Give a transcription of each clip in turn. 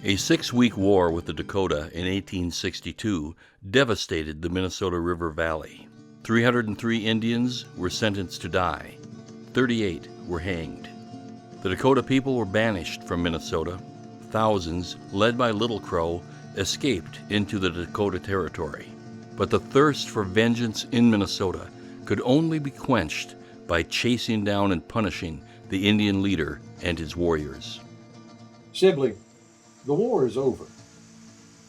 A 6-week war with the Dakota in 1862 devastated the Minnesota River Valley. 303 Indians were sentenced to die. 38 were hanged. The Dakota people were banished from Minnesota. Thousands, led by Little Crow, escaped into the Dakota Territory. But the thirst for vengeance in Minnesota could only be quenched by chasing down and punishing the Indian leader and his warriors. Sibley, the war is over,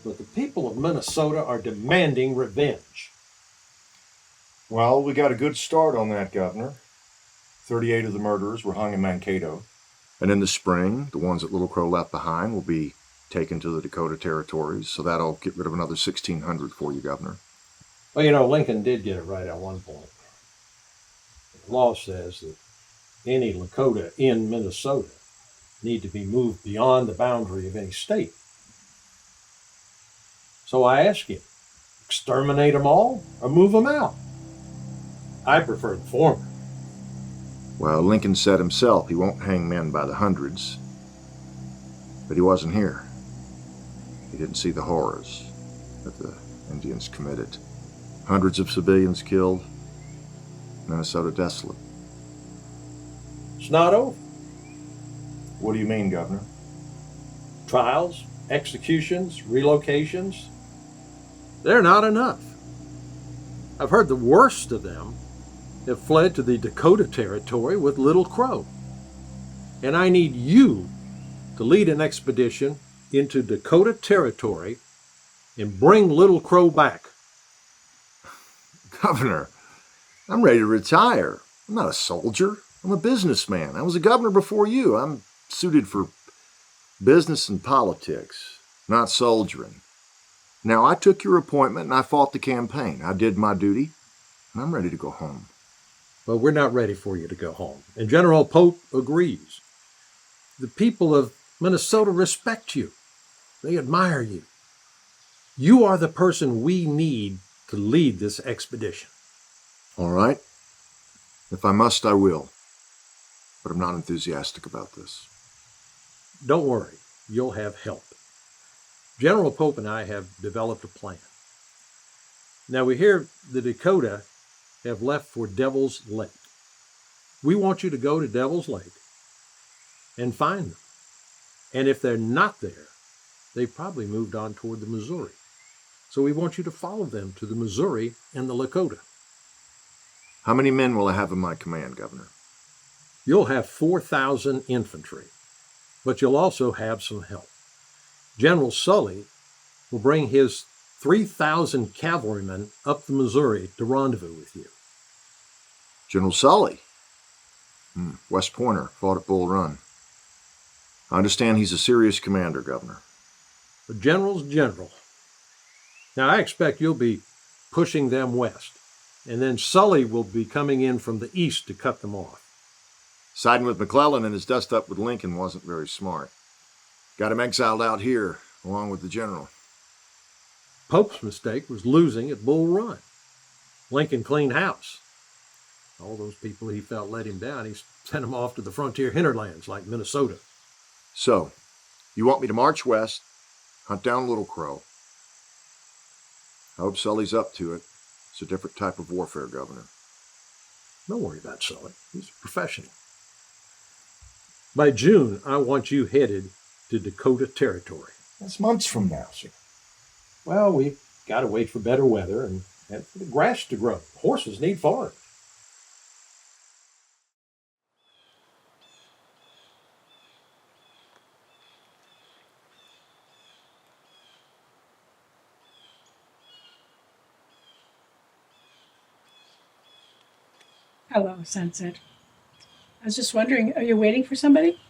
but the people of Minnesota are demanding revenge. Well, we got a good start on that, Governor. 38 of the murderers were hung in Mankato. And in the spring, the ones that Little Crow left behind will be taken to the Dakota Territories, so that'll get rid of another 1,600 for you, Governor. Well, you know, Lincoln did get it right at one point. The law says that any Lakota in Minnesota need to be moved beyond the boundary of any state. So I ask you, exterminate them all or move them out? I prefer the former. Well, Lincoln said himself he won't hang men by the hundreds. But he wasn't here. He didn't see the horrors that the Indians committed. Hundreds of civilians killed, Minnesota desolate. It's not over. What do you mean, Governor? Trials, executions, relocations, they're not enough. I've heard the worst of them have fled to the Dakota Territory with Little Crow. And I need you to lead an expedition into Dakota Territory and bring Little Crow back. Governor, I'm ready to retire. I'm not a soldier. I'm a businessman. I was a governor before you. I'm suited for business and politics, not soldiering. Now, I took your appointment and I fought the campaign. I did my duty, and I'm ready to go home. Well, we're not ready for you to go home. And General Pope agrees. The people of Minnesota respect you. They admire you. You are the person we need to lead this expedition. All right. If I must, I will. But I'm not enthusiastic about this. Don't worry. You'll have help. General Pope and I have developed a plan. Now, we hear the Dakota have left for Devil's Lake. We want you to go to Devil's Lake and find them. And if they're not there, they probably moved on toward the Missouri. So we want you to follow them to the Missouri and the Lakota. How many men will I have in my command, Governor? You'll have 4,000 infantry, but you'll also have some help. General Sully will bring his 3,000 cavalrymen up the Missouri to rendezvous with you. General Sully? West Pointer, fought at Bull Run. I understand he's a serious commander, Governor. The general's general. Now, I expect you'll be pushing them west, and then Sully will be coming in from the east to cut them off. Siding with McClellan and his dust-up with Lincoln wasn't very smart. Got him exiled out here, along with the general. Pope's mistake was losing at Bull Run. Lincoln cleaned house. All those people he felt let him down, he sent them off to the frontier hinterlands like Minnesota. So, you want me to march west, hunt down Little Crow. I hope Sully's up to it. It's a different type of warfare, Governor. Don't worry about Sully. He's a professional. By June, I want you headed to Dakota Territory. That's months from now, sir. Well, we've got to wait for better weather and for the grass to grow. Horses need forage. Hello, Sunset. I was just wondering, are you waiting for somebody?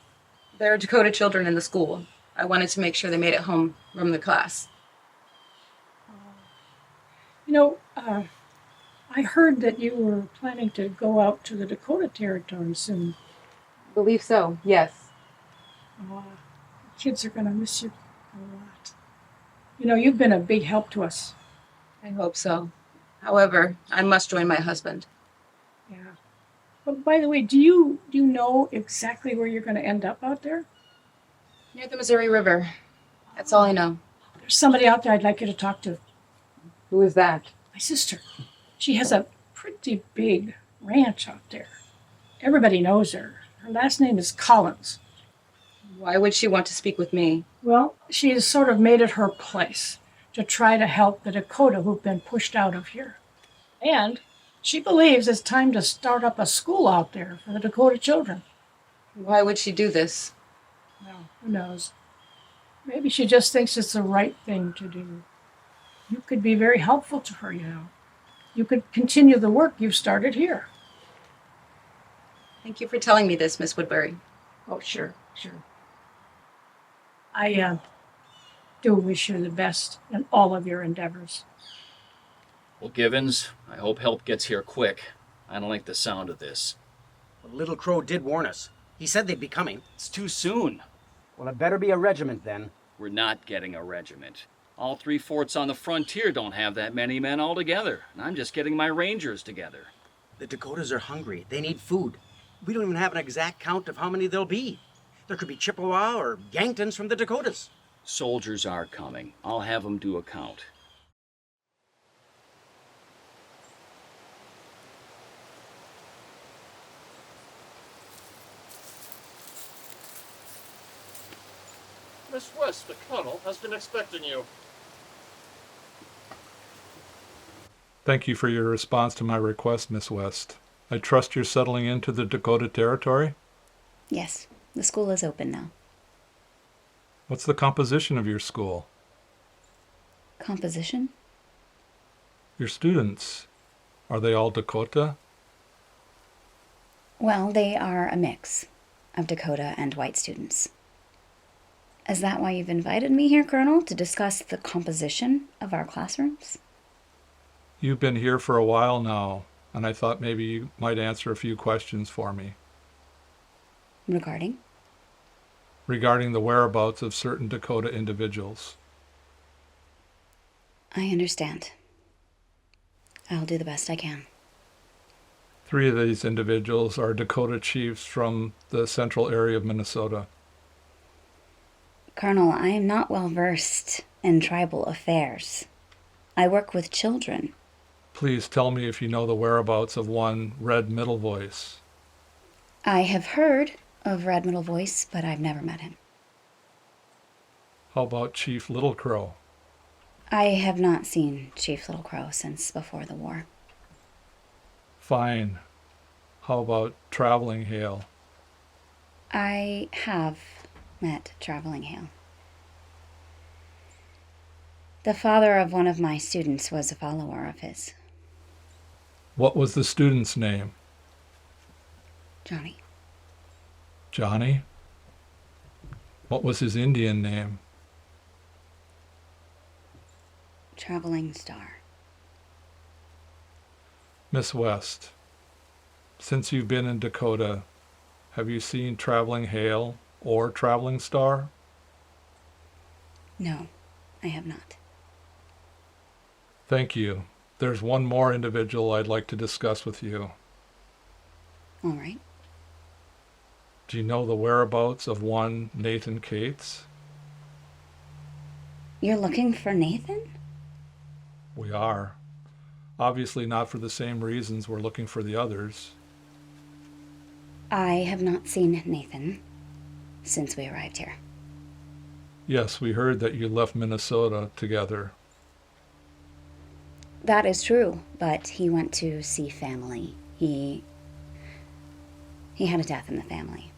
There are Dakota children in the school. I wanted to make sure they made it home from the class. You know, I heard that you were planning to go out to the Dakota Territory soon. Believe so, yes. Kids are going to miss you a lot. You know, you've been a big help to us. I hope so. However, I must join my husband. Yeah. But by the way, do you know exactly where you're going to end up out there? Near the Missouri River. That's all I know. There's somebody out there I'd like you to talk to. Who is that? My sister. She has a pretty big ranch out there. Everybody knows her. Her last name is Collins. Why would she want to speak with me? Well, she has sort of made it her place to try to help the Dakota who've been pushed out of here. And she believes it's time to start up a school out there for the Dakota children. Why would she do this? Well, who knows? Maybe she just thinks it's the right thing to do. You could be very helpful to her, you know. You could continue the work you've started here. Thank you for telling me this, Miss Woodbury. Oh, sure. I do wish you the best in all of your endeavors. Well, Givens, I hope help gets here quick. I don't like the sound of this. Well, Little Crow did warn us. He said they'd be coming. It's too soon. Well, it better be a regiment then. We're not getting a regiment. All 3 forts on the frontier don't have that many men altogether, and I'm just getting my rangers together. The Dakotas are hungry. They need food. We don't even have an exact count of how many there'll be. There could be Chippewa or Yanktons from the Dakotas. Soldiers are coming. I'll have them do a count. Miss West, the Colonel, has been expecting you. Thank you for your response to my request, Miss West. I trust you're settling into the Dakota Territory? Yes, the school is open now. What's the composition of your school? Composition? Your students, are they all Dakota? Well, they are a mix of Dakota and white students. Is that why you've invited me here, Colonel, to discuss the composition of our classrooms? You've been here for a while now, and I thought maybe you might answer a few questions for me. Regarding? Regarding the whereabouts of certain Dakota individuals. I understand. I'll do the best I can. 3 of these individuals are Dakota chiefs from the central area of Minnesota. Colonel, I am not well versed in tribal affairs. I work with children. Please tell me if you know the whereabouts of one Red Middle Voice. I have heard of Red Middle Voice, but I've never met him. How about Chief Little Crow? I have not seen Chief Little Crow since before the war. Fine. How about Traveling Hale? I have met Traveling Hale. The father of one of my students was a follower of his. What was the student's name? Johnny. Johnny? What was his Indian name? Traveling Star. Miss West, since you've been in Dakota, have you seen Traveling Hale or Traveling Star? No, I have not. Thank you. There's one more individual I'd like to discuss with you. All right. Do you know the whereabouts of one Nathan Cates? You're looking for Nathan? We are. Obviously not for the same reasons we're looking for the others. I have not seen Nathan since we arrived here. Yes, we heard that you left Minnesota together. That is true, but he went to see family. He had a death in the family.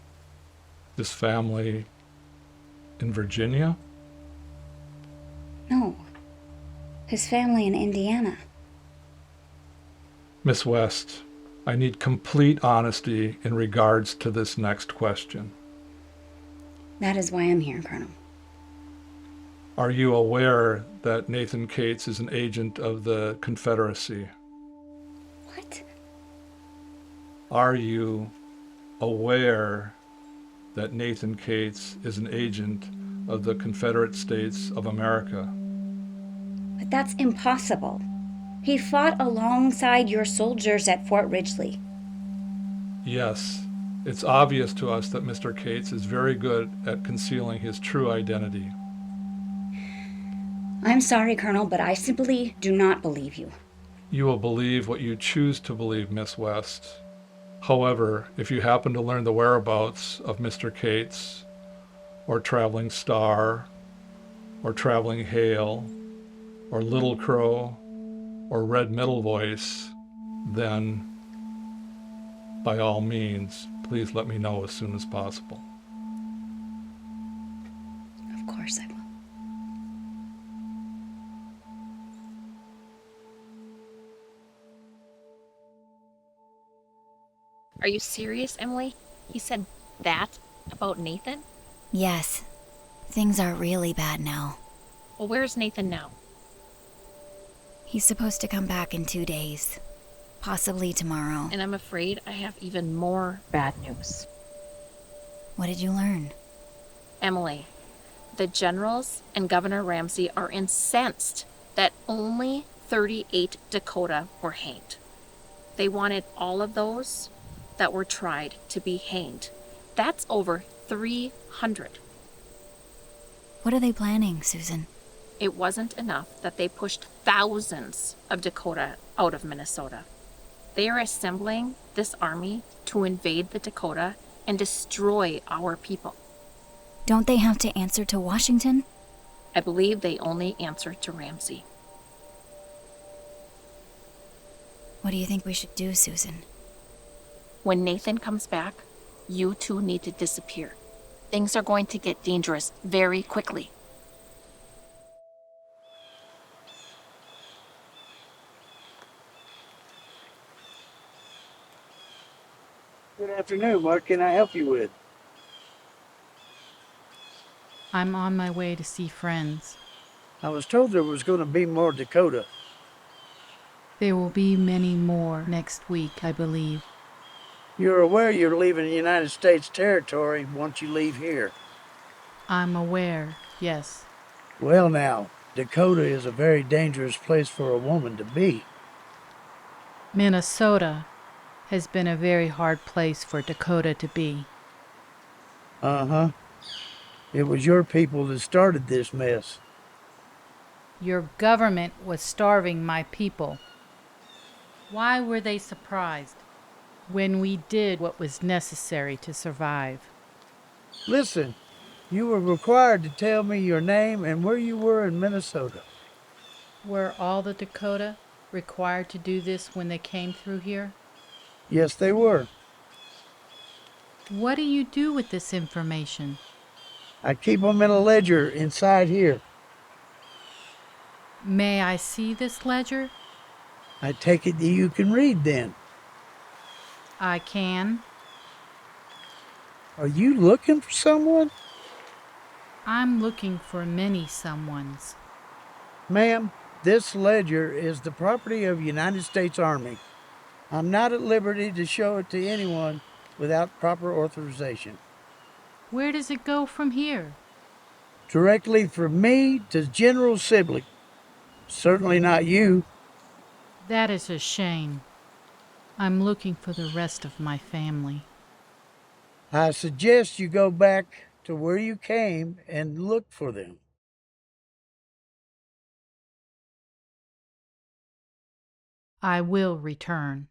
This family in Virginia? No, his family in Indiana. Miss West, I need complete honesty in regards to this next question. That is why I'm here, Colonel. Are you aware that Nathan Cates is an agent of the Confederacy? What? Are you aware that Nathan Cates is an agent of the Confederate States of America? But that's impossible. He fought alongside your soldiers at Fort Ridgely. Yes, it's obvious to us that Mr. Cates is very good at concealing his true identity. I'm sorry, Colonel, but I simply do not believe you. You will believe what you choose to believe, Miss West. However, if you happen to learn the whereabouts of Mr. Cates, or Traveling Star, or Traveling Hale, or Little Crow, or Red Middle Voice, then, by all means, please let me know as soon as possible. Of course I will. Are you serious, Emily? He said that about Nathan? Yes. Things are really bad now. Well, where's Nathan now? He's supposed to come back in 2 days. Possibly tomorrow. And I'm afraid I have even more bad news. What did you learn? Emily, the generals and Governor Ramsey are incensed that only 38 Dakota were hanged. They wanted all of those that were tried to be hanged. That's over 300. What are they planning, Susan? It wasn't enough that they pushed thousands of Dakota out of Minnesota. They are assembling this army to invade the Dakota and destroy our people. Don't they have to answer to Washington? I believe they only answer to Ramsey. What do you think we should do, Susan? When Nathan comes back, you two need to disappear. Things are going to get dangerous very quickly. Good afternoon. What can I help you with? I'm on my way to see friends. I was told there was going to be more Dakota. There will be many more next week, I believe. You're aware you're leaving the United States territory once you leave here. I'm aware, yes. Well now, Dakota is a very dangerous place for a woman to be. Minnesota has been a very hard place for Dakota to be. Uh-huh. It was your people that started this mess. Your government was starving my people. Why were they surprised when we did what was necessary to survive? Listen, you were required to tell me your name and where you were in Minnesota. Were all the Dakota required to do this when they came through here? Yes, they were. What do you do with this information? I keep them in a ledger inside here. May I see this ledger? I take it that you can read then. I can. Are you looking for someone? I'm looking for many someones. Ma'am, this ledger is the property of United States Army. I'm not at liberty to show it to anyone without proper authorization. Where does it go from here? Directly from me to General Sibley. Certainly not you. That is a shame. I'm looking for the rest of my family. I suggest you go back to where you came and look for them. I will return.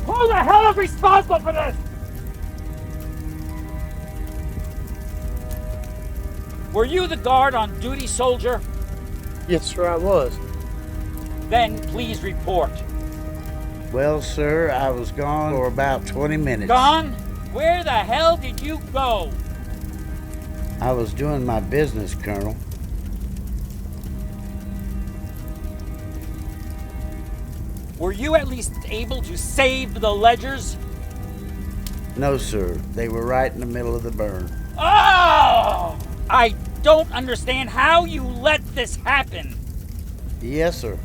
Who the hell is responsible for this? Were you the guard on duty, soldier? Yes, sir, I was. Then please report. Well, sir, I was gone for about 20 minutes. Gone? Where the hell did you go? I was doing my business, Colonel. Were you at least able to save the ledgers? No, sir. They were right in the middle of the burn. Oh! I don't understand how you let this happen. Yes, sir.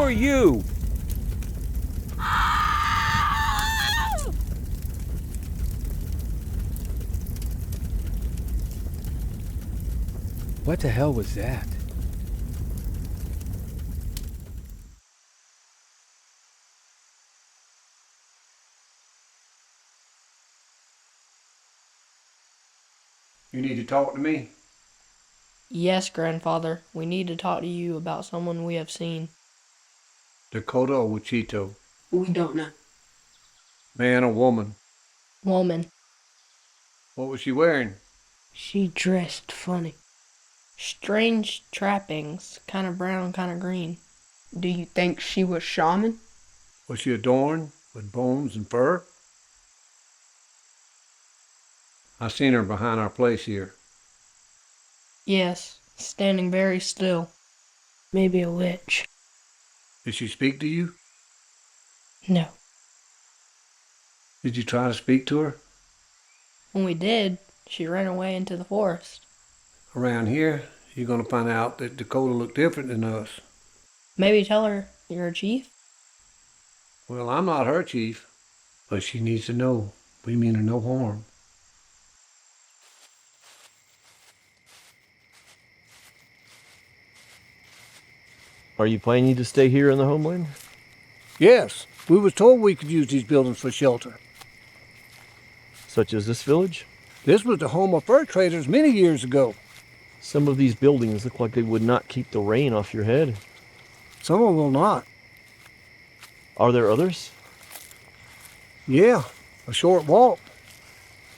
are you? What the hell was that? You need to talk to me? Yes, grandfather. We need to talk to you about someone we have seen. Dakota or Wichito? We don't know. Man or woman? Woman. What was she wearing? She dressed funny. Strange trappings, kind of brown, kind of green. Do you think she was shaman? Was she adorned with bones and fur? I seen her behind our place here. Yes, standing very still. Maybe a witch. Did she speak to you? No. Did you try to speak to her? When we did, she ran away into the forest. Around here, you're gonna find out that Dakota looked different than us. Maybe tell her you're a chief? Well, I'm not her chief, but she needs to know we mean her no harm. Are you planning to stay here in the homeland? Yes, we was told we could use these buildings for shelter. Such as this village? This was the home of fur traders many years ago. Some of these buildings look like they would not keep the rain off your head. Some of them will not. Are there others? Yeah, a short walk.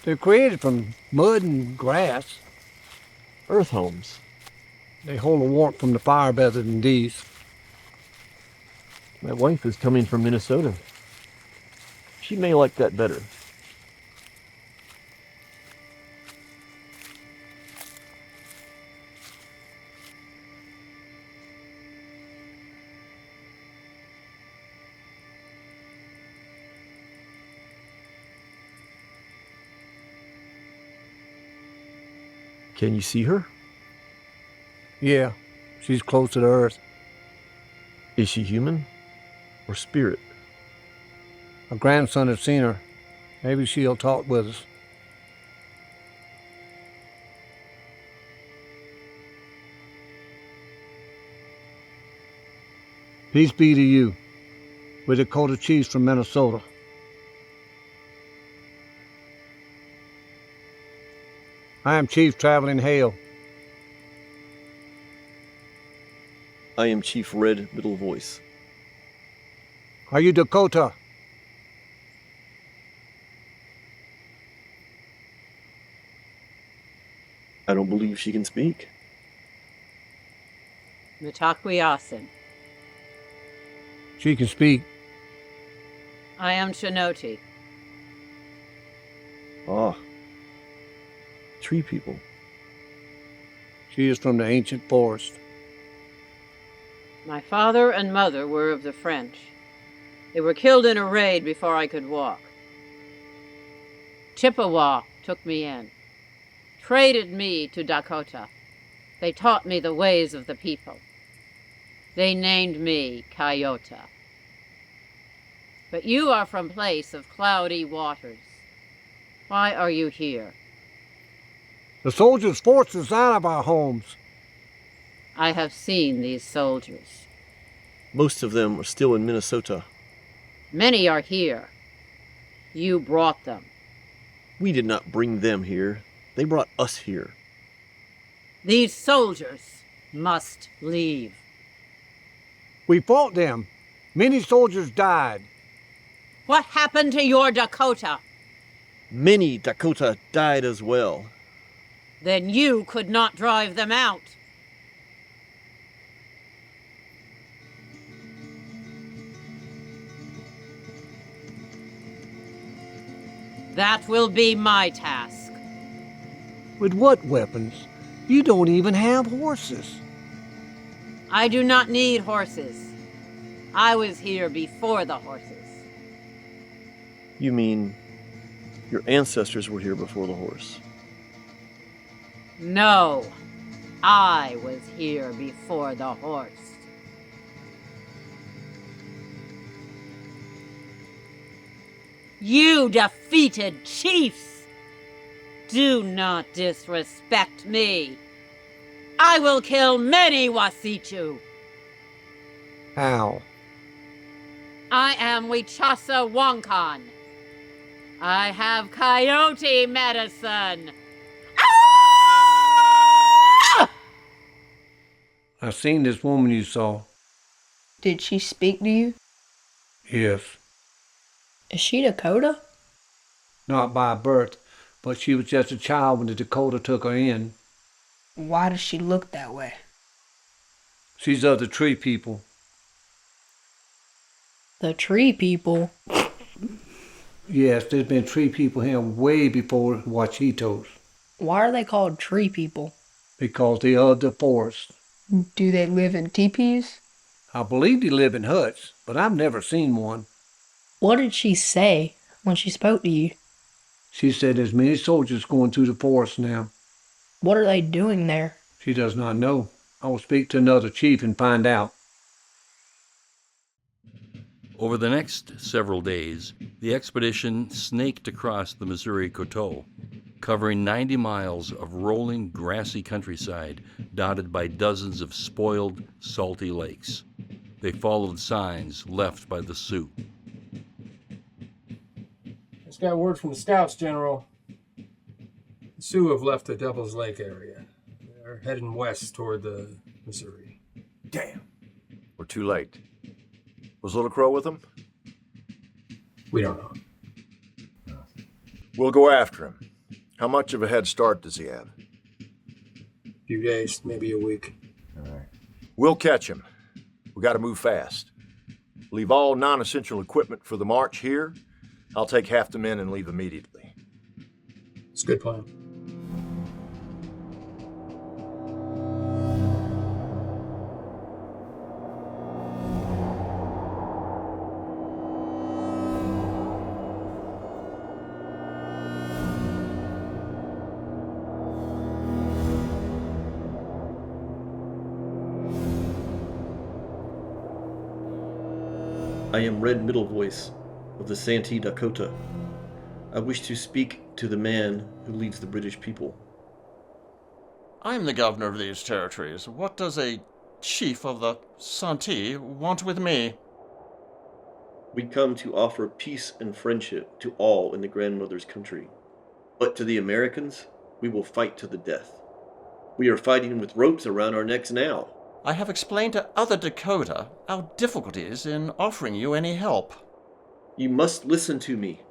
They're created from mud and grass. Earth homes. They hold a warmth from the fire better than these. My wife is coming from Minnesota. She may like that better. Can you see her? Yeah, she's close to the earth. Is she human or spirit? My grandson has seen her. Maybe she'll talk with us. Peace be to you. We're Dakota chiefs from Minnesota. I am Chief Traveling Hale. I am Chief Red Middle Voice. Are you Dakota? I don't believe she can speak. Mitakuyasin. She can speak. I am Shinoti. Ah. Tree people. She is from the ancient forest. My father and mother were of the French. They were killed in a raid before I could walk. Chippewa took me in, traded me to Dakota. They taught me the ways of the people. They named me Coyote. But you are from place of cloudy waters. Why are you here? The soldiers forced us out of our homes. I have seen these soldiers. Most of them are still in Minnesota. Many are here. You brought them. We did not bring them here. They brought us here. These soldiers must leave. We fought them. Many soldiers died. What happened to your Dakota? Many Dakota died as well. Then you could not drive them out. That will be my task. With what weapons? You don't even have horses. I do not need horses. I was here before the horses. You mean your ancestors were here before the horse? No, I was here before the horse. You defeated chiefs! Do not disrespect me. I will kill many Wasichu. How? I am Wichasa Wonkan. I have coyote medicine. I seen this woman you saw. Did she speak to you? Yes. Is she Dakota? Not by birth, but she was just a child when the Dakota took her in. Why does she look that way? She's of the tree people. The tree people? Yes, there's been tree people here way before Wachitos. Why are they called tree people? Because they are the forest. Do they live in teepees? I believe they live in huts, but I've never seen one. What did she say when she spoke to you? She said there's many soldiers going through the forest now. What are they doing there? She does not know. I will speak to another chief and find out. Over the next several days, the expedition snaked across the Missouri Coteau, covering 90 miles of rolling, grassy countryside dotted by dozens of spoiled, salty lakes. They followed signs left by the Sioux. Just got word from the scouts, General. The Sioux have left the Devil's Lake area. They're heading west toward the Missouri. Damn. We're too late. Was Little Crow with them? We don't know. We'll go after him. How much of a head start does he have? A few days, maybe a week. All right. We'll catch him. We got to move fast. Leave all non-essential equipment for the march here. I'll take half the men and leave immediately. It's a good plan. I am Red Middle Voice of the Santee Dakota. I wish to speak to the man who leads the British people. I'm the governor of these territories. What does a chief of the Santee want with me? We come to offer peace and friendship to all in the grandmother's country. But to the Americans, we will fight to the death. We are fighting with ropes around our necks now. I have explained to other Dakota our difficulties in offering you any help. You must listen to me.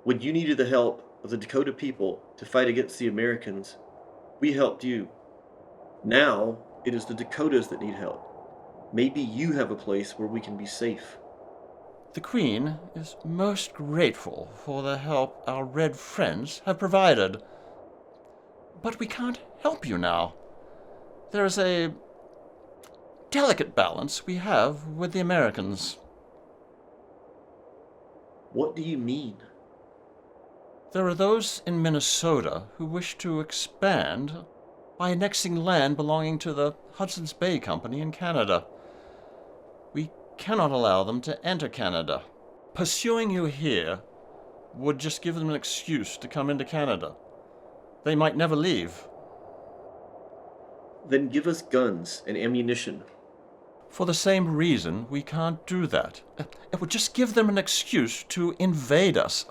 When you needed the help of the Dakota people to fight against the Americans, we helped you. Now, it is the Dakotas that need help. Maybe you have a place where we can be safe. The Queen is most grateful for the help our red friends have provided. But we can't help you now. There is a delicate balance we have with the Americans. What do you mean? There are those in Minnesota who wish to expand by annexing land belonging to the Hudson's Bay Company in Canada. We cannot allow them to enter Canada. Pursuing you here would just give them an excuse to come into Canada. They might never leave. Then give us guns and ammunition. For the same reason, we can't do that. It would just give them an excuse to invade us.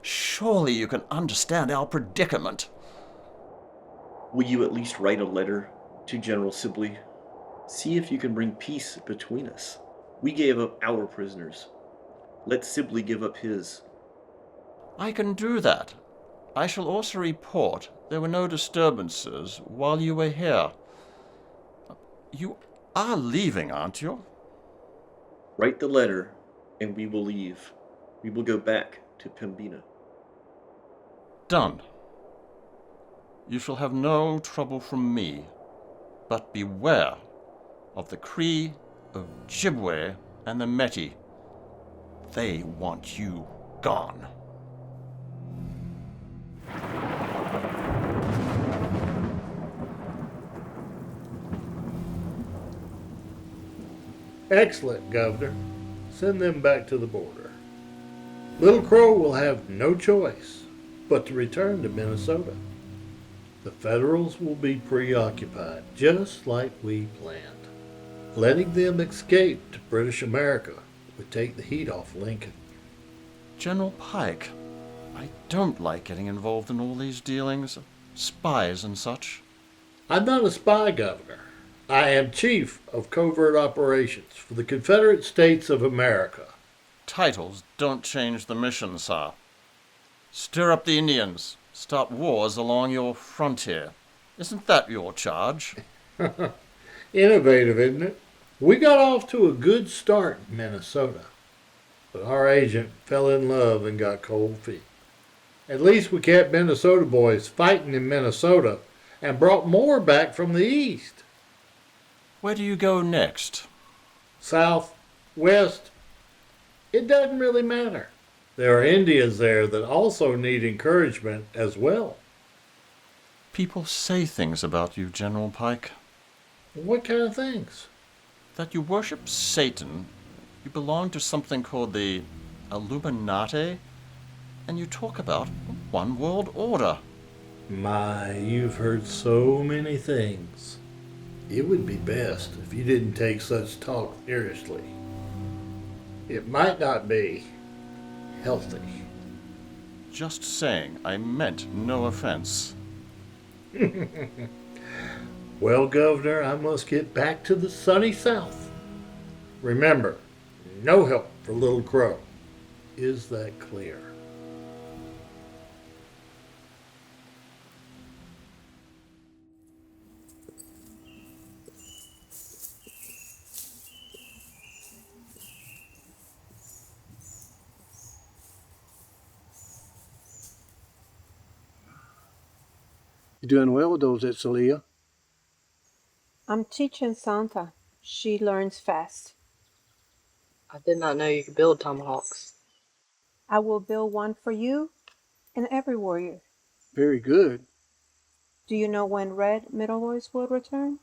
Surely you can understand our predicament. Will you at least write a letter to General Sibley? See if you can bring peace between us. We gave up our prisoners. Let Sibley give up his. I can do that. I shall also report there were no disturbances while you were here. You are leaving, aren't you? Write the letter, and we will leave. We will go back to Pembina. Done. You shall have no trouble from me, but beware of the Cree, of Ojibwe, and the Métis. They want you gone. Excellent, Governor. Send them back to the border. Little Crow will have no choice but to return to Minnesota. The Federals will be preoccupied, just like we planned. Letting them escape to British America would take the heat off Lincoln. General Pike, I don't like getting involved in all these dealings, spies and such. I'm not a spy, Governor. I am Chief of Covert Operations for the Confederate States of America. Titles don't change the mission, sir. Stir up the Indians. Start wars along your frontier. Isn't that your charge? Innovative, isn't it? We got off to a good start in Minnesota, but our agent fell in love and got cold feet. At least we kept Minnesota boys fighting in Minnesota and brought more back from the east. Where do you go next? South, west, it doesn't really matter. There are Indians there that also need encouragement as well. People say things about you, General Pike. What kind of things? That you worship Satan, you belong to something called the Illuminati, and you talk about one world order. My, you've heard so many things. It would be best if you didn't take such talk seriously. It might not be healthy. Just saying, I meant no offense. Well, Governor, I must get back to the sunny South. Remember, no help for Little Crow. Is that clear? You doing well with those, Etzelia? I'm teaching Santa. She learns fast. I did not know you could build tomahawks. I will build one for you and every warrior. Very good. Do you know when Red Middle Voice will return?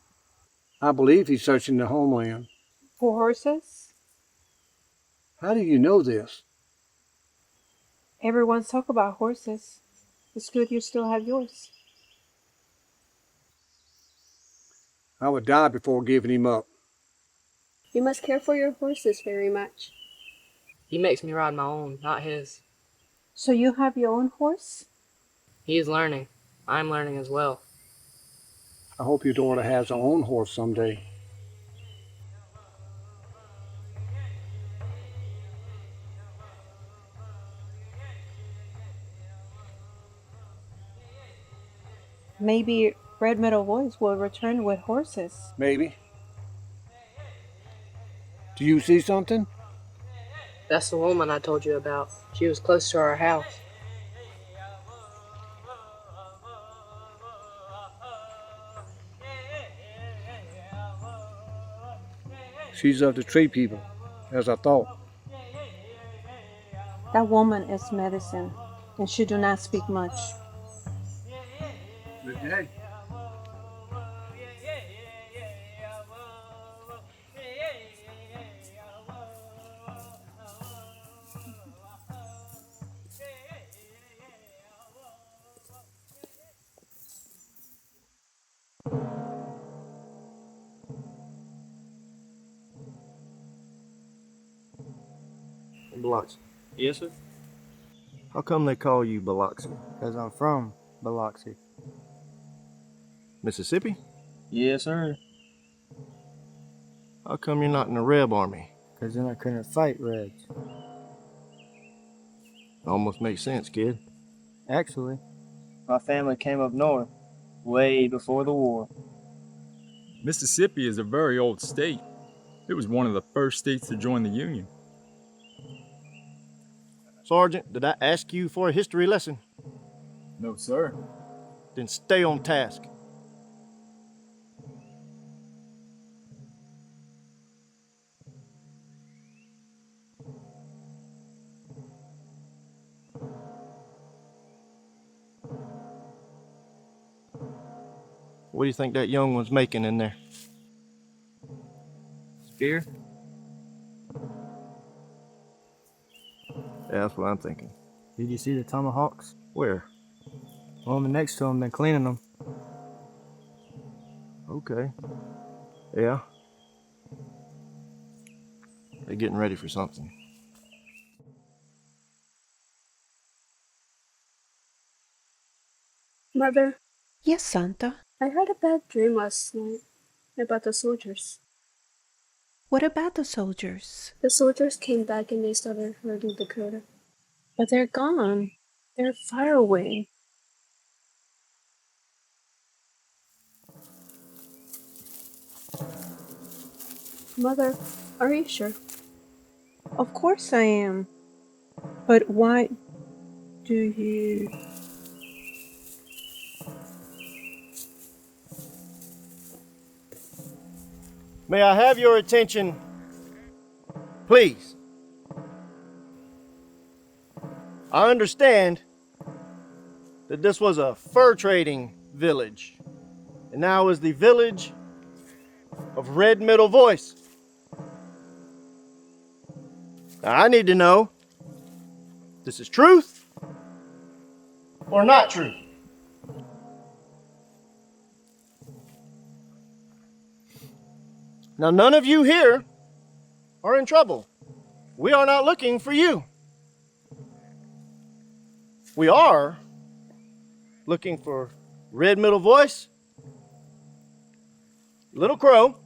I believe he's searching the homeland. For horses? How do you know this? Everyone's talk about horses. It's good you still have yours. I would die before giving him up. You must care for your horses very much. He makes me ride my own, not his. So you have your own horse? He is learning. I'm learning as well. I hope your daughter has her own horse someday. Maybe Red Middle Voice will return with horses. Maybe. Do you see something? That's the woman I told you about. She was close to our house. She's of the tree people, as I thought. That woman is medicine, and she do not speak much. Okay. Biloxi. Yes, sir? How come they call you Biloxi? Because I'm from Biloxi. Mississippi? Yes, sir. How come you're not in the Reb Army? Because then I couldn't fight Reds. Almost makes sense, kid. Actually, my family came up north way before the war. Mississippi is a very old state. It was one of the first states to join the Union. Sergeant, did I ask you for a history lesson? No, sir. Then stay on task. What do you think that young one's making in there? Spear? Yeah, that's what I'm thinking. Did you see the tomahawks? Where? The woman next to him been cleaning them. Okay. Yeah. They're getting ready for something. Mother, Yes, Santa. I had a bad dream last night about the soldiers. What about the soldiers? The soldiers came back and they started hurting Dakota. But they're gone. They're far away. Mother, are you sure? Of course I am. But why do you... May I have your attention, please? I understand that this was a fur trading village, and now is the village of Red Middle Voice. Now, I need to know, this is truth or not true? Now, none of you here are in trouble. We are not looking for you. We are looking for Red Middle Voice, Little Crow,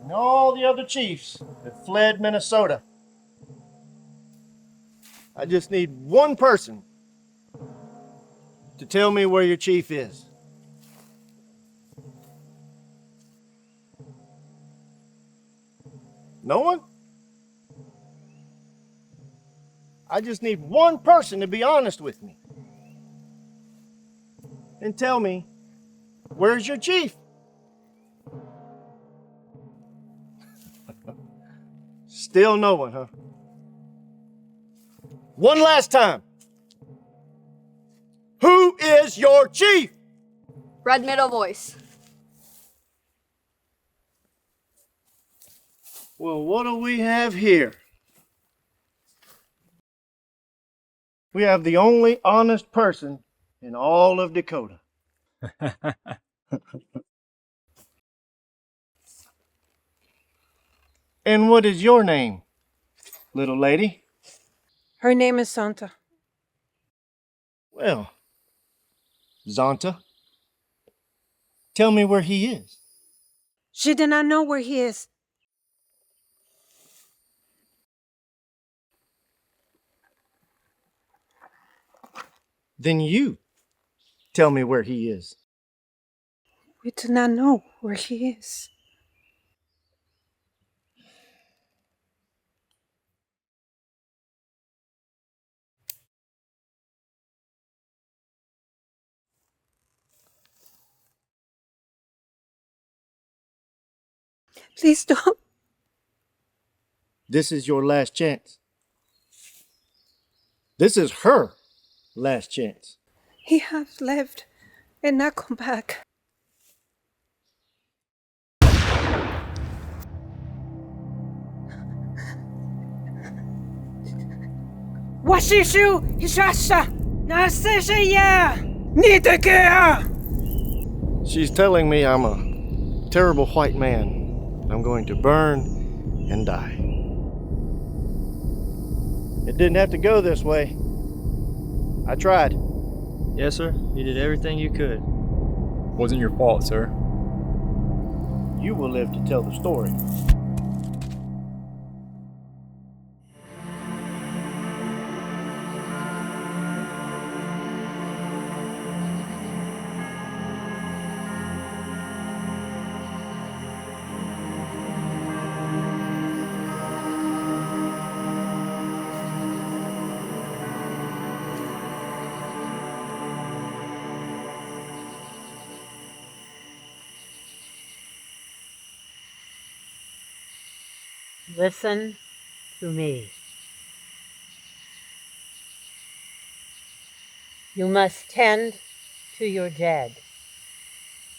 and all the other chiefs that fled Minnesota. I just need one person to tell me where your chief is. No one? I just need one person to be honest with me and tell me, where's your chief? Still no one, huh? One last time. Who is your chief? Red Middle Voice. Well, what do we have here? We have the only honest person in all of Dakota. And what is your name, little lady? Her name is Santa. Well, Zonta, tell me where he is. She did not know where he is. Then you tell me where he is. We do not know where he is. Please don't. This is your last chance. This is her last chance. He has left and not come back. Washishu Hishasha Nasesha Nitakea. She's telling me I'm a terrible white man. I'm going to burn and die. It didn't have to go this way. I tried. Yes, sir. You did everything you could. Wasn't your fault, sir. You will live to tell the story. Listen to me. You must tend to your dead.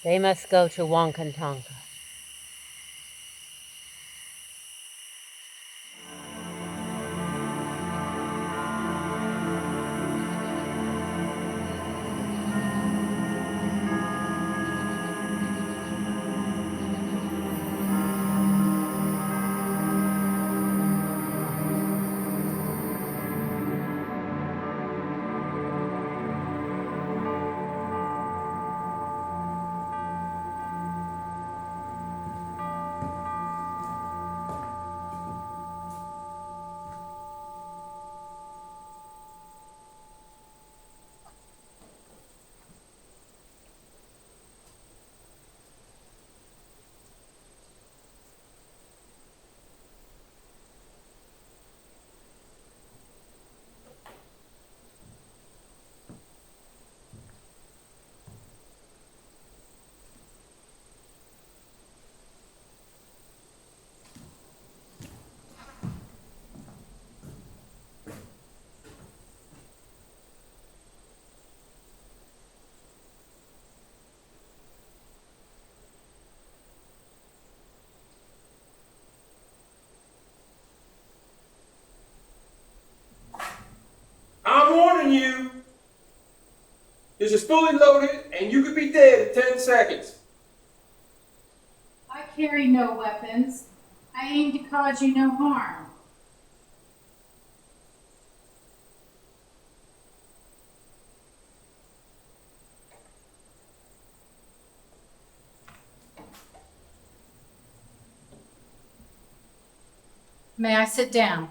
They must go to Wankantanka. is fully loaded, and you could be dead in 10 seconds. I carry no weapons. I aim to cause you no harm. May I sit down?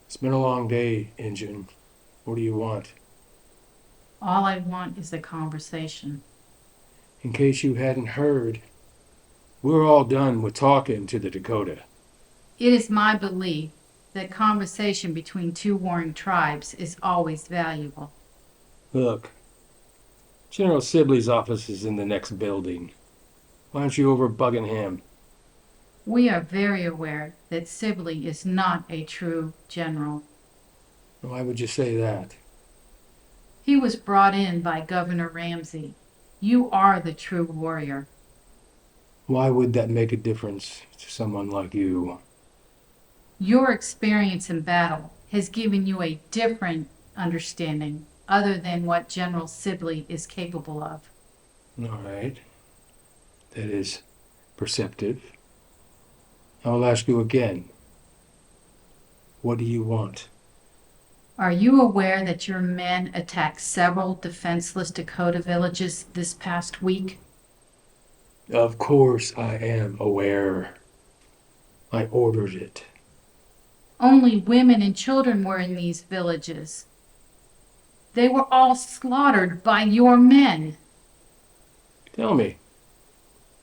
It's been a long day, Injun. What do you want? All I want is a conversation. In case you hadn't heard, we're all done with talking to the Dakota. It is my belief that conversation between two warring tribes is always valuable. Look, General Sibley's office is in the next building. Why don't you over Buckingham? We are very aware that Sibley is not a true general. Why would you say that? He was brought in by Governor Ramsey. You are the true warrior. Why would that make a difference to someone like you? Your experience in battle has given you a different understanding other than what General Sibley is capable of. All right. That is perceptive. I will ask you again. What do you want? Are you aware that your men attacked several defenseless Dakota villages this past week? Of course I am aware. I ordered it. Only women and children were in these villages. They were all slaughtered by your men. Tell me,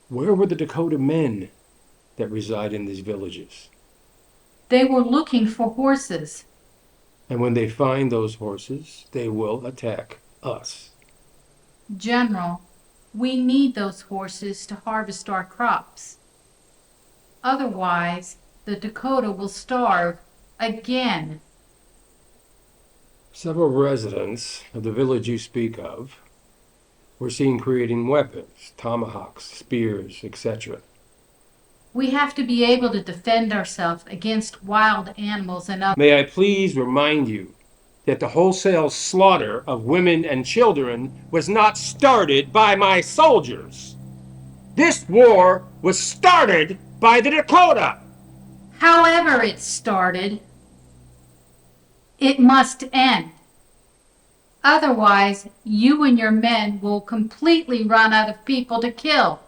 where were the Dakota men that reside in these villages? They were looking for horses. And when they find those horses, they will attack us. General, we need those horses to harvest our crops. Otherwise, the Dakota will starve again. Several residents of the village you speak of were seen creating weapons, tomahawks, spears, etc. We have to be able to defend ourselves against wild animals and others. May I please remind you that the wholesale slaughter of women and children was not started by my soldiers. This war was started by the Dakota. However it started, it must end. Otherwise, you and your men will completely run out of people to kill.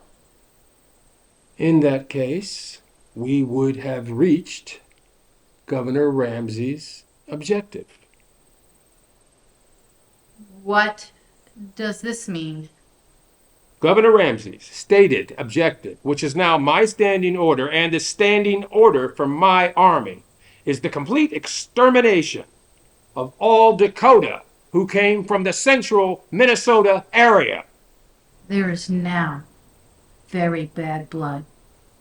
In that case, we would have reached Governor Ramsey's objective. What does this mean? Governor Ramsey's stated objective, which is now my standing order and the standing order from my army, is the complete extermination of all Dakota who came from the central Minnesota area. There is now very bad blood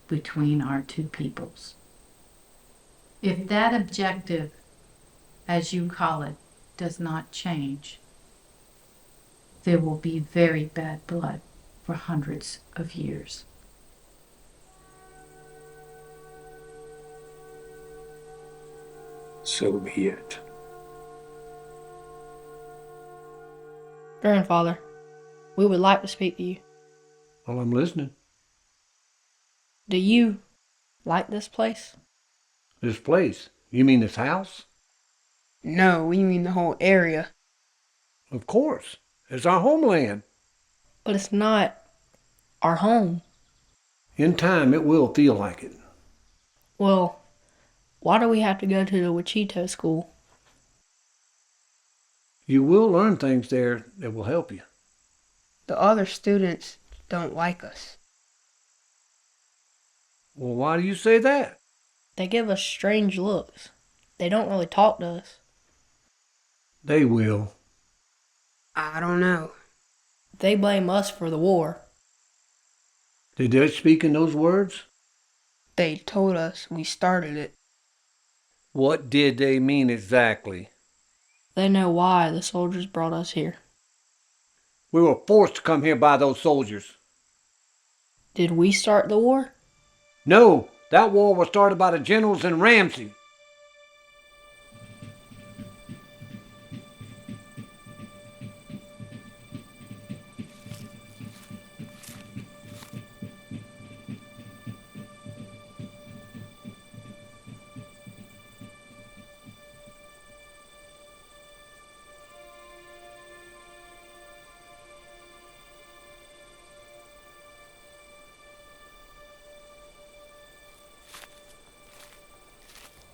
between our two peoples. If that objective, as you call it, does not change, there will be very bad blood for hundreds of years. So be it. Grandfather, we would like to speak to you. Well, I'm listening. Do you like this place? This place? You mean this house? No, we mean the whole area. Of course. It's our homeland. But it's not our home. In time, it will feel like it. Well, why do we have to go to the Wichita school? You will learn things there that will help you. The other students don't like us. Well, why do you say that? They give us strange looks. They don't really talk to us. They will. I don't know. They blame us for the war. Did they speak in those words? They told us we started it. What did they mean exactly? They know why the soldiers brought us here. We were forced to come here by those soldiers. Did we start the war? No, that war was started by the generals in Ramsey.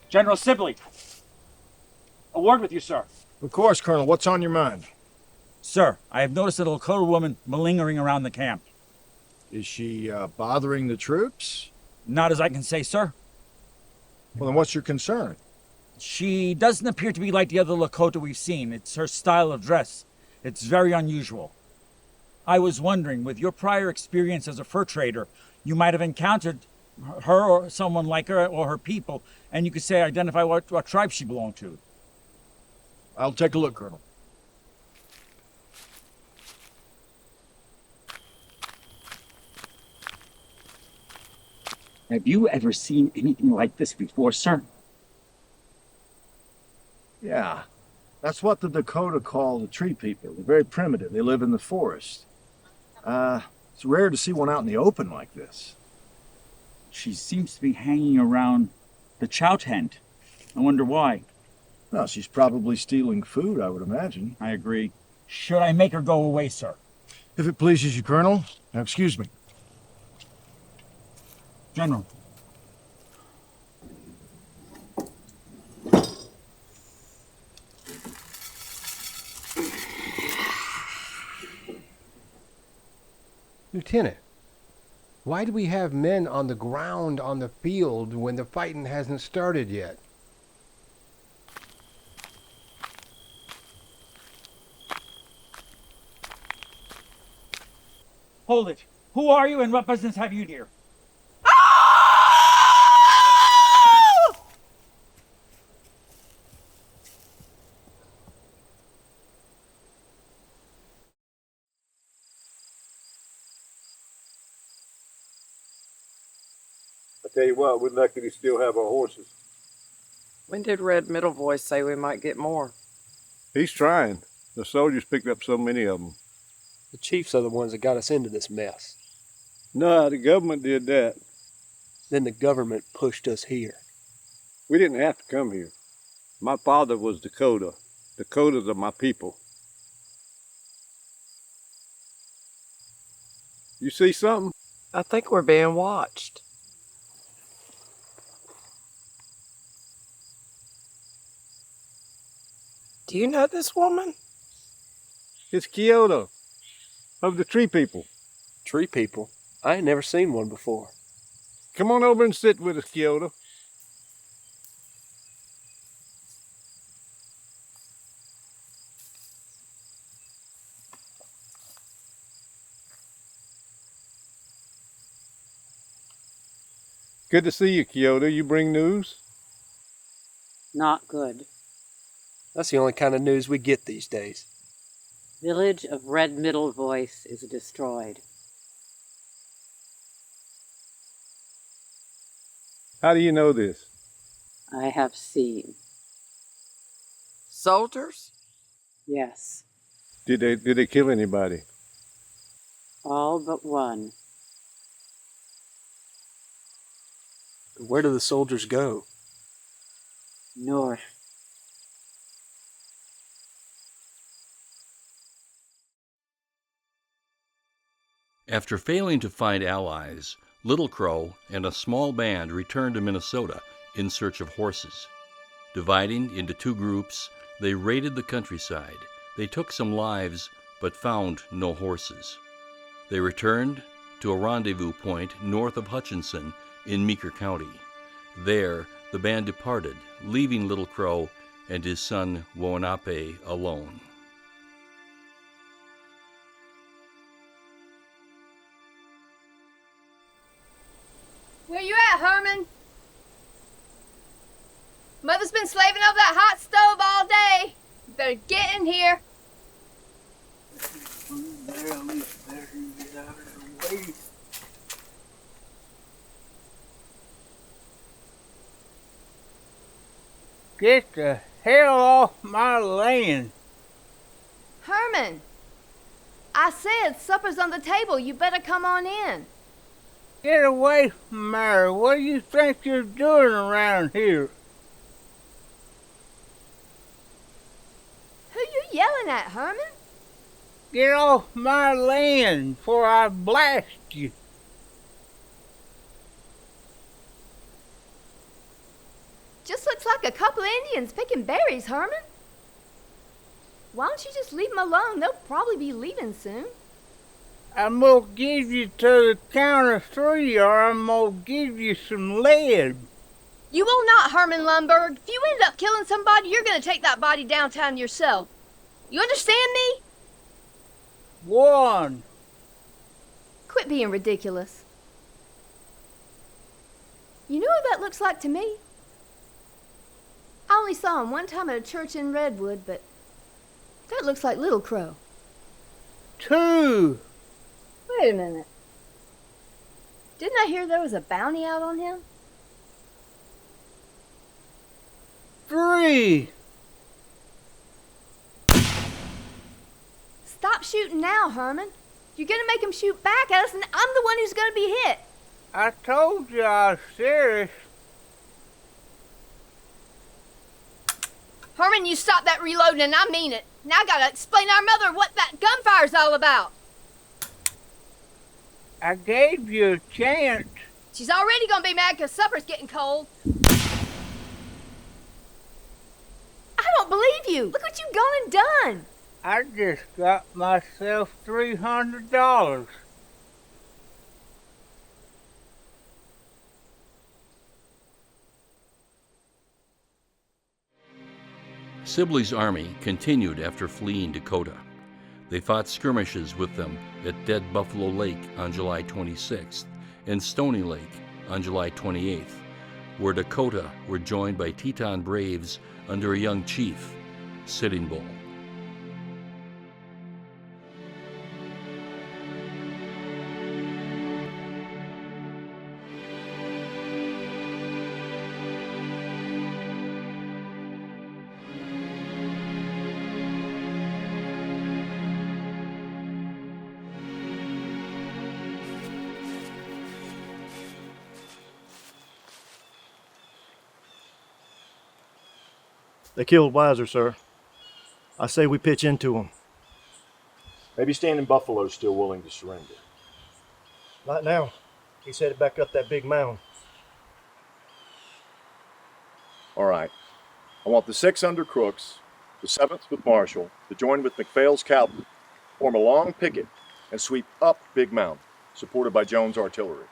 General Sibley, a word with you, sir. Of course, Colonel. What's on your mind? Sir, I have noticed a Dakota woman malingering around the camp. Is she bothering the troops? Not as I can say, sir. Well, then what's your concern? She doesn't appear to be like the other Lakota we've seen. It's her style of dress. It's very unusual. I was wondering, with your prior experience as a fur trader, you might have encountered her or someone like her or her people, and you could say identify what tribe she belonged to. I'll take a look, Colonel. Have you ever seen anything like this before, sir? Yeah. That's what the Dakota call the tree people. They're very primitive. They live in the forest. It's rare to see one out in the open like this. She seems to be hanging around the chow tent. I wonder why. Well, she's probably stealing food, I would imagine. I agree. Should I make her go away, sir? If it pleases you, Colonel. Now, excuse me. General. Lieutenant, why do we have men on the ground on the field when the fighting hasn't started yet? Hold it. Who are you and what business have you here? I tell you what, we're lucky we still have our horses. When did Red Middle Voice say we might get more? He's trying. The soldiers picked up so many of them. The chiefs are the ones that got us into this mess. No, the government did that. Then the government pushed us here. We didn't have to come here. My father was Dakota. Dakotas are my people. You see something? I think we're being watched. Do you know this woman? It's Kyoto, of the tree people. Tree people? I ain't never seen one before. Come on over and sit with us, Kyoto. Good to see you, Kyoto. You bring news? Not good. That's the only kind of news we get these days. Village of Red Middle Voice is destroyed. How do you know this? I have seen. Soldiers? Yes, Did they kill anybody? all but one. Where do the soldiers go? North. After failing to find allies, Little Crow and a small band returned to Minnesota in search of horses. Dividing into two groups, they raided the countryside. They took some lives, but found no horses. They returned to a rendezvous point north of Hutchinson in Meeker County. There, the band departed, leaving Little Crow and his son Woanape alone. Where you at, Herman? Mother's been slaving over that hot stove all day. You better get in here. Get the hell off my land. Herman, I said supper's on the table. You better come on in. Get away from Mary. What do you think you're doing around here? Who you yelling at, Herman? Get off my land before I blast you. Just looks like a couple of Indians picking berries, Herman. Why don't you just leave them alone? They'll probably be leaving soon. I'm gonna give you to the count of 3 or I'm gonna give you some lead. You will not, Herman Lundberg. If you end up killing somebody, you're gonna take that body downtown yourself. You understand me? 1. Quit being ridiculous. You know who that looks like to me? I only saw him one time at a church in Redwood, but that looks like Little Crow. 2. Wait a minute. Didn't I hear there was a bounty out on him? 3. Stop shooting now, Herman. You're gonna make him shoot back at us, and I'm the one who's gonna be hit. I told you I was serious. Herman, you stop that reloading, and I mean it. Now I gotta explain to our mother what that gunfire's all about. I gave you a chance. She's already gonna be mad because supper's getting cold. I don't believe you. Look what you've gone and done. I just got myself $300. Sibley's army continued after fleeing Dakota. They fought skirmishes with them at Dead Buffalo Lake on July 26th and Stony Lake on July 28th, where Dakota were joined by Teton Braves under a young chief, Sitting Bull. They killed Weiser, sir. I say we pitch into them. Maybe Standing Buffalo's still willing to surrender. Not now. He's headed back up that big mound. All right. I want the 6 under Crooks, the 7th with Marshall, to join with McPhail's cavalry, form a long picket, and sweep up Big Mound, supported by Jones' artillery.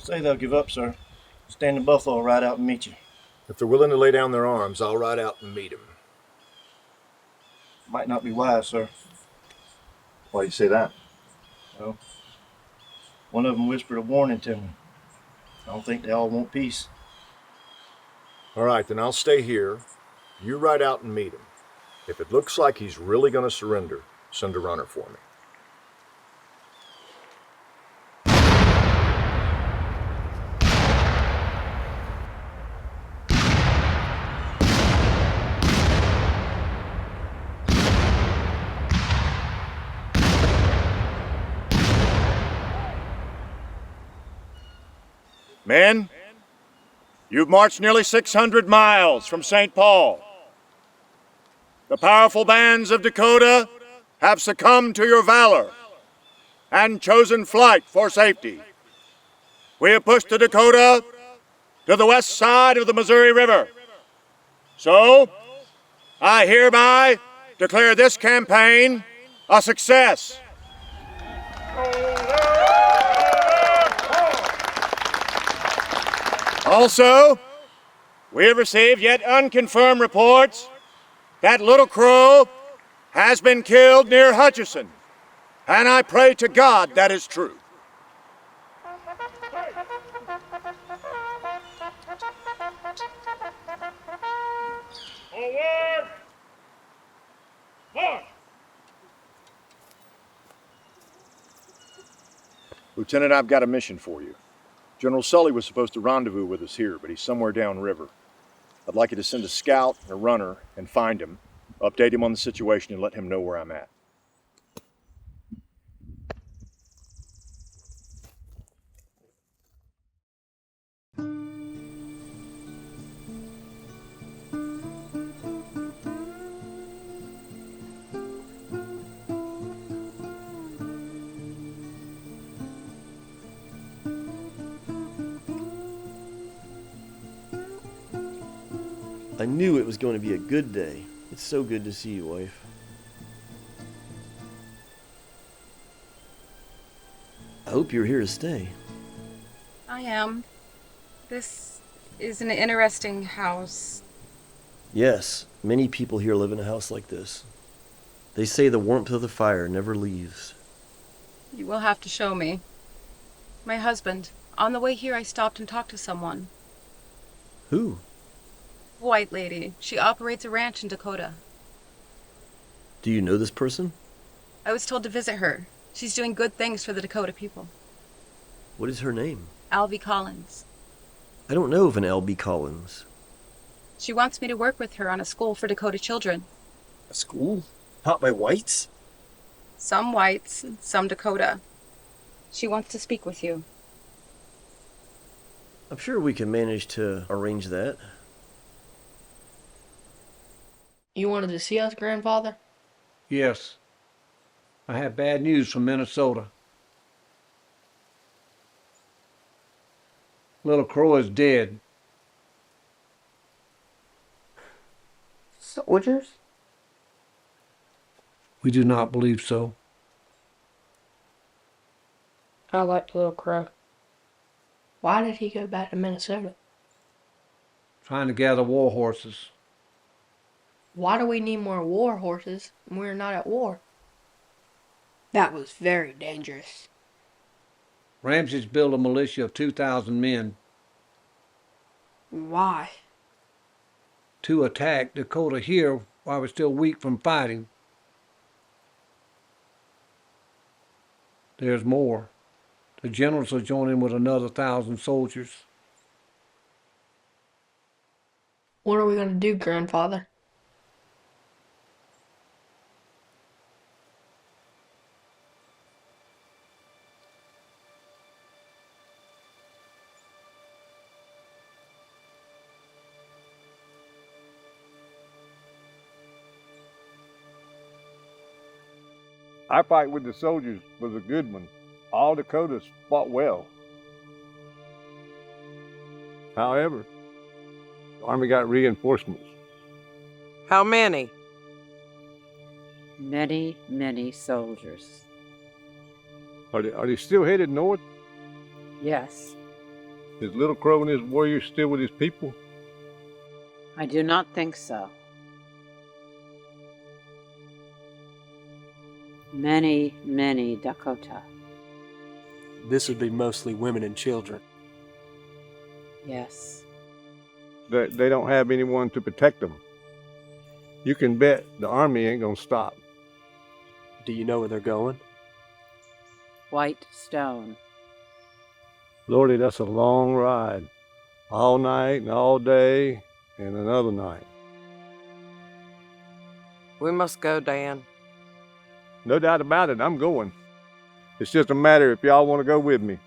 say they'll give up, sir. Standing Buffalo will ride out and meet you. If they're willing to lay down their arms, I'll ride out and meet them. Might not be wise, sir. Why do you say that? Well, one of them whispered a warning to me. I don't think they all want peace. All right, then I'll stay here. You ride out and meet him. If it looks like he's really going to surrender, send a runner for me. Men, you've marched nearly 600 miles from St. Paul. The powerful bands of Dakota have succumbed to your valor and chosen flight for safety. We have pushed the Dakota to the west side of the Missouri River. So, I hereby declare this campaign a success. Also, we have received yet unconfirmed reports that Little Crow has been killed near Hutchinson, and I pray to God that is true. Forward! March! Lieutenant, I've got a mission for you. General Sully was supposed to rendezvous with us here, but he's somewhere downriver. I'd like you to send a scout and a runner and find him, update him on the situation, and let him know where I'm at. I knew it was going to be a good day. It's so good to see you, wife. I hope you're here to stay. I am. This is an interesting house. Yes, many people here live in a house like this. They say the warmth of the fire never leaves. You will have to show me. My husband. On the way here, I stopped and talked to someone. Who? White lady. She operates a ranch in Dakota. Do you know this person? I was told to visit her. She's doing good things for the Dakota people. What is her name? Albie Collins. I don't know of an L.B. Collins. She wants me to work with her on a school for Dakota children. A school? Taught by whites? Some whites, some Dakota. She wants to speak with you. I'm sure we can manage to arrange that. You wanted to see us, Grandfather? Yes. I have bad news from Minnesota. Little Crow is dead. Soldiers? We do not believe so. I liked Little Crow. Why did he go back to Minnesota? Trying to gather war horses. Why do we need more war horses when we're not at war? That was very dangerous. Ramses built a militia of 2,000 men Why? to attack Dakota here while we're still weak from fighting. There's more. The generals are joining with another 1,000 soldiers. What are we going to do, Grandfather? Our fight with the soldiers was a good one. All Dakotas fought well. However, the Army got reinforcements. How many? Many, many soldiers. Are they still headed north? Yes. Is Little Crow and his warriors still with his people? I do not think so. Many, many Dakota. This would be mostly women and children. Yes. They don't have anyone to protect them. You can bet the army ain't gonna stop. Do you know where they're going? Whitestone. Lordy, that's a long ride. All night and all day and another night. We must go, Dan. No doubt about it, I'm going. It's just a matter if y'all want to go with me.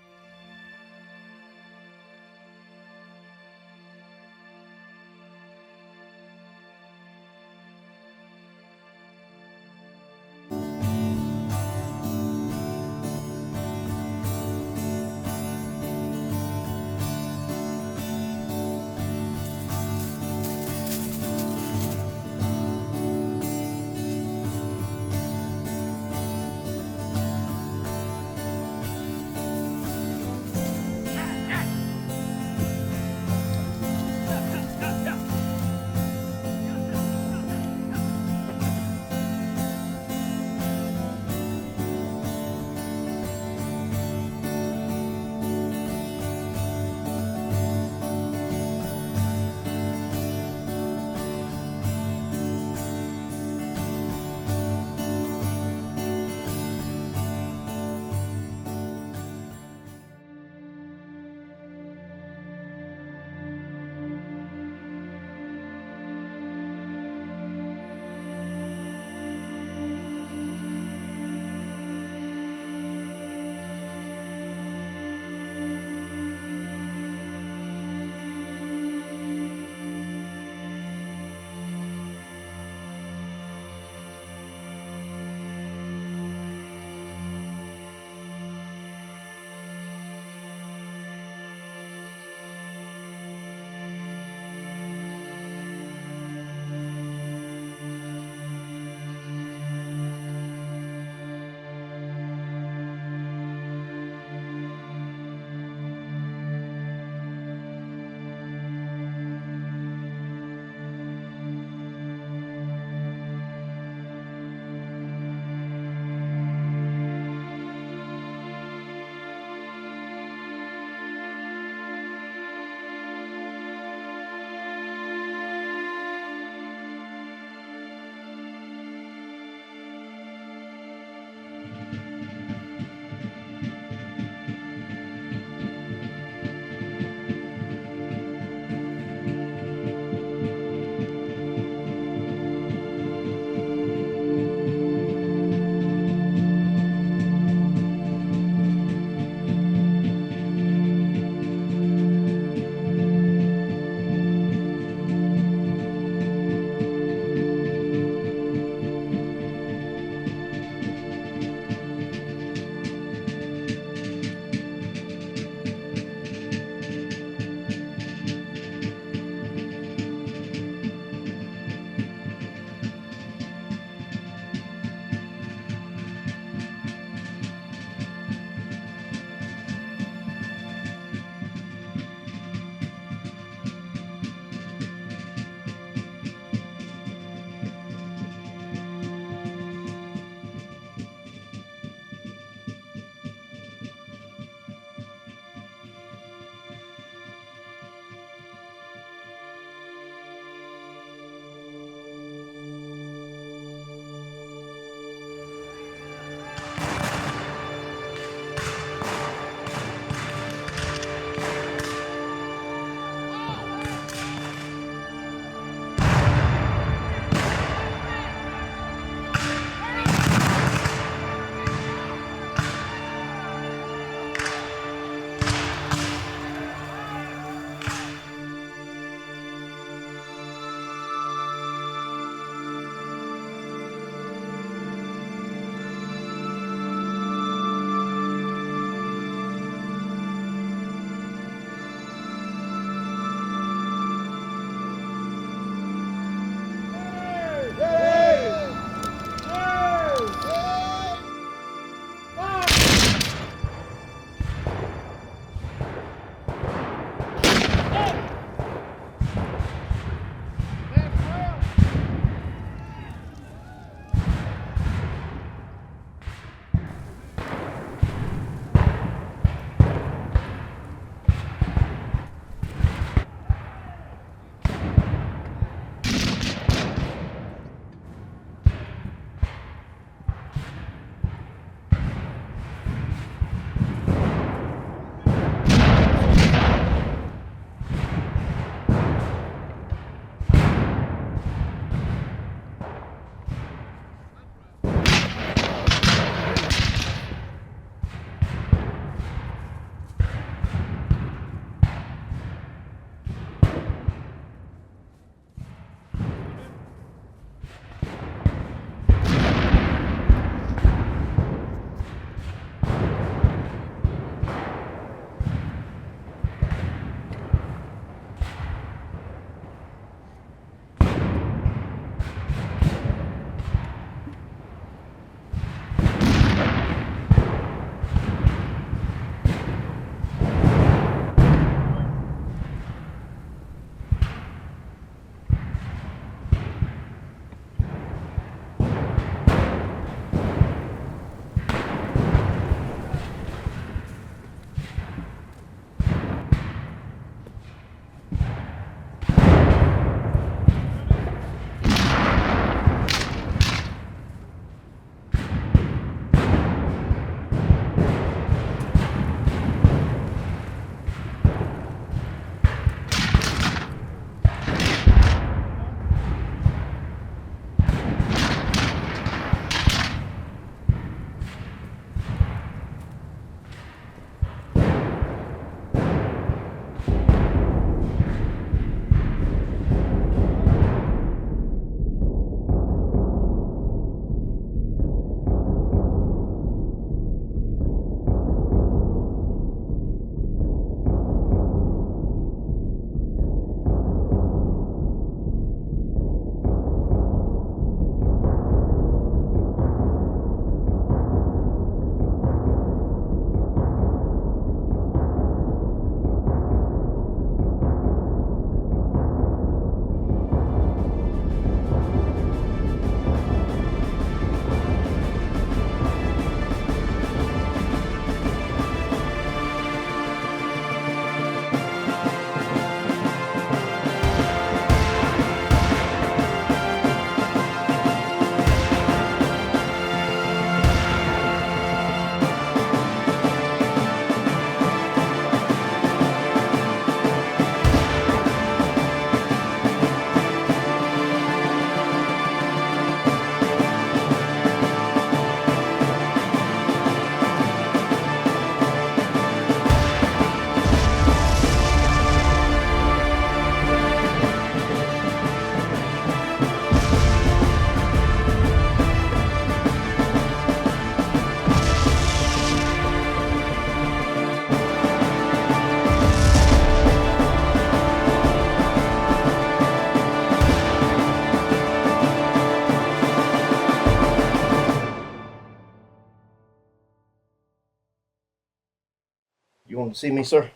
You want to see me, sir?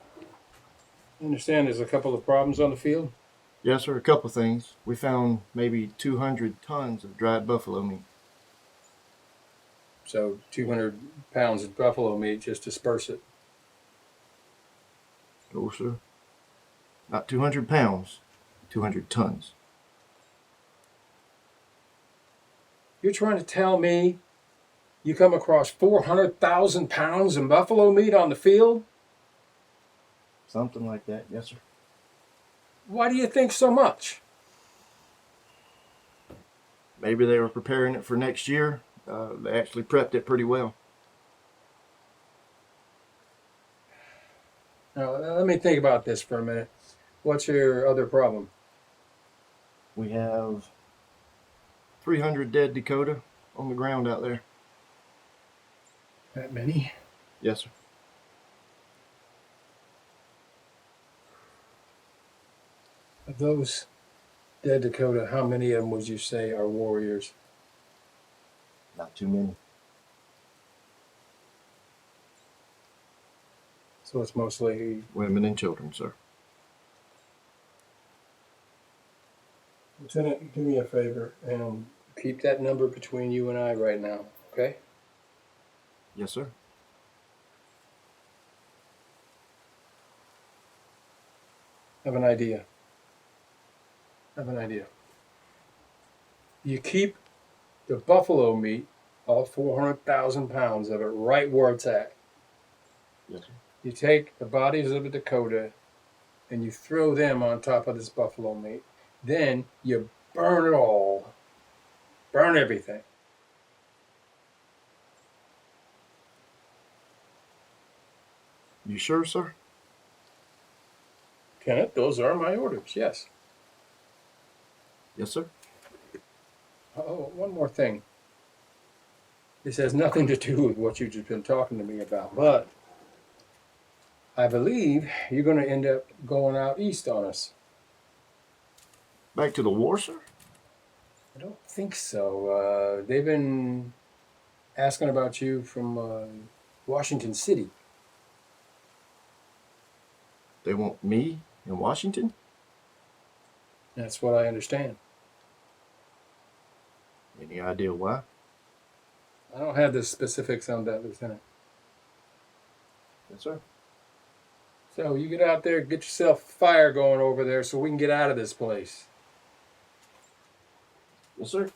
I understand there's a couple of problems on the field. Yes, sir. A couple of things. We found maybe 200 tons of dried buffalo meat. So 200 pounds of buffalo meat, just disperse it. No, sir. Not 200 pounds, 200 tons. You're trying to tell me you come across 400,000 pounds of buffalo meat on the field? Something like that, yes, sir. Why do you think so much? Maybe they were preparing it for next year. They actually prepped it pretty well. Now, let me think about this for a minute. What's your other problem? We have 300 dead Dakota on the ground out there. That many? Yes, sir. Of those dead Dakota, how many of them would you say are warriors? Not too many. So it's mostly women and children, sir. Lieutenant, do me a favor and keep that number between you and I right now, okay? Yes, sir. Have an idea. You keep the buffalo meat, all 400,000 pounds of it, right where it's at. Yes, sir. You take the bodies of the Dakota and you throw them on top of this buffalo meat. Then you burn it all. Burn everything. You sure, sir? Kenneth, those are my orders, yes. Yes, sir. Oh, one more thing. This has nothing to do with what you've just been talking to me about, but I believe you're going to end up going out east on us. Back to the war, sir? I don't think so. They've been asking about you from Washington City. They want me in Washington? That's what I understand. Any idea why? I don't have the specifics on that, Lieutenant. Yes, sir. So you get out there, get yourself a fire going over there so we can get out of this place. Yes, sir.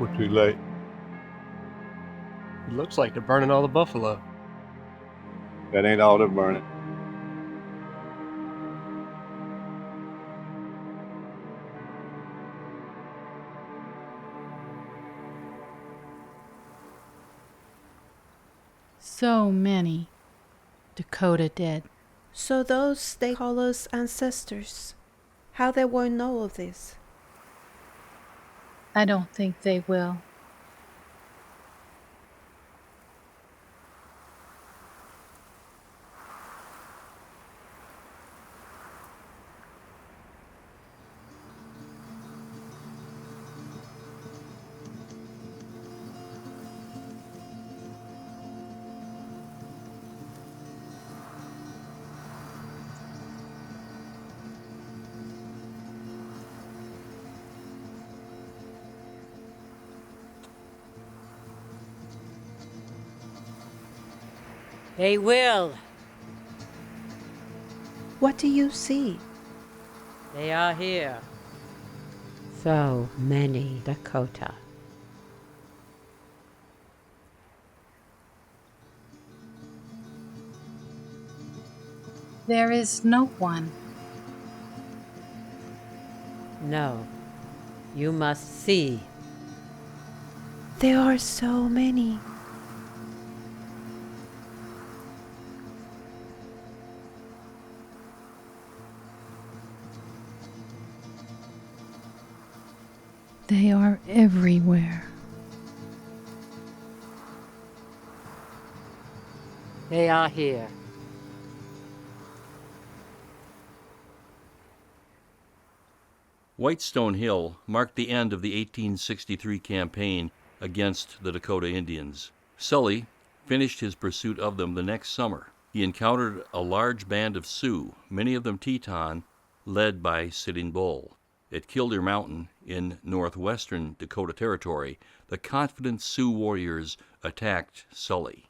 We're too late. It looks like they're burning all the buffalo. That ain't all they're burning. So many Dakota dead. So those they call us ancestors. How they won't know of this? I don't think they will. They will. What do you see? They are here. So many Dakota. There is no one. No. You must see. There are so many. They are everywhere. They are here. Whitestone Hill marked the end of the 1863 campaign against the Dakota Indians. Sully finished his pursuit of them the next summer. He encountered a large band of Sioux, many of them Teton, led by Sitting Bull. At Killdeer Mountain in northwestern Dakota Territory, the confident Sioux warriors attacked Sully.